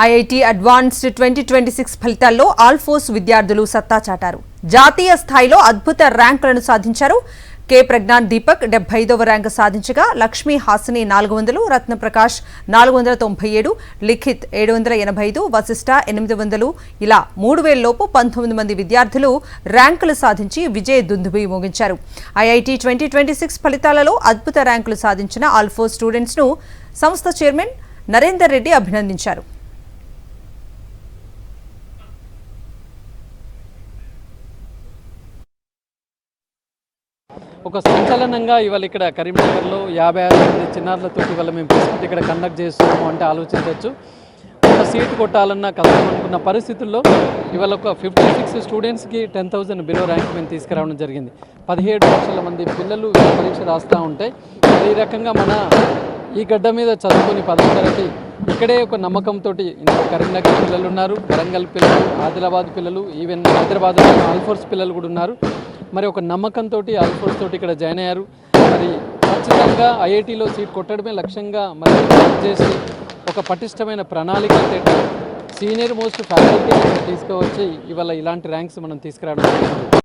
IIT advanced 2026 ఫలితాల్లో ఆల్ఫోస్ విద్యార్థులు సత్తా చాటారు. జాతీయ స్థాయిలో అద్భుత ర్యాంకులను సాధించారు. కె ప్రజ్ఞాన్ దీపక్ 75వ ర్యాంకు సాధించగా లక్ష్మీ హాసిని 400, రత్నప్రకాష్ 497, లిఖిత్ 785, వశిష్ఠ 800 ఇలా 3000 లోపు 19 మంది విద్యార్థులు ర్యాంకులు సాధించి విజయ దుందుబి మోగించారు. ఐఐటీ 2026 ఫలితాలలో అద్భుత ర్యాంకులు సాధించిన ఆల్ఫోస్ స్టూడెంట్స్ ను సంస్థ చైర్మన్ నరేందర్ రెడ్డి అభినందించారు. ఒక సంచలనంగా ఇవాళ ఇక్కడ కరీంనగర్లో 56 మంది చిన్నారులతో ఇవాళ మేము ప్రెస్ ఇక్కడ కండక్ట్ చేస్తున్నాము అంటే ఆలోచించవచ్చు. ఒక సీట్ కొట్టాలన్న కష్టం అనుకున్న పరిస్థితుల్లో ఇవాళ ఒక 56 స్టూడెంట్స్కి 10,000 బిలో ర్యాంక్ మేము తీసుకురావడం జరిగింది. 17 లక్షల మంది పిల్లలు పరీక్ష రాస్తూ ఉంటాయి. ఈ రకంగా మన ఈ గడ్డ మీద చదువుకొని 10వ తరగతి ఇక్కడే ఒక నమ్మకంతో కరీంనగర్ పిల్లలు ఉన్నారు, వరంగల్ పిల్లలు, ఆదిలాబాద్ పిల్లలు, ఈవెన్ హైదరాబాద్ ఆల్ఫోర్స్ పిల్లలు కూడా ఉన్నారు. మరి ఒక నమ్మకంతో ఆల్ఫోర్స్ తోటి ఇక్కడ జాయిన్ అయ్యారు. మరి ఖచ్చితంగా ఐఐటీలో సీట్ కొట్టడమే లక్ష్యంగా మరి చేసి ఒక పటిష్టమైన ప్రణాళిక సీనియర్ మోస్ట్ ఫ్యాకల్టీ తీసుకువచ్చి ఇవాళ ఇలాంటి ర్యాంక్స్ మనం తీసుకురావడం.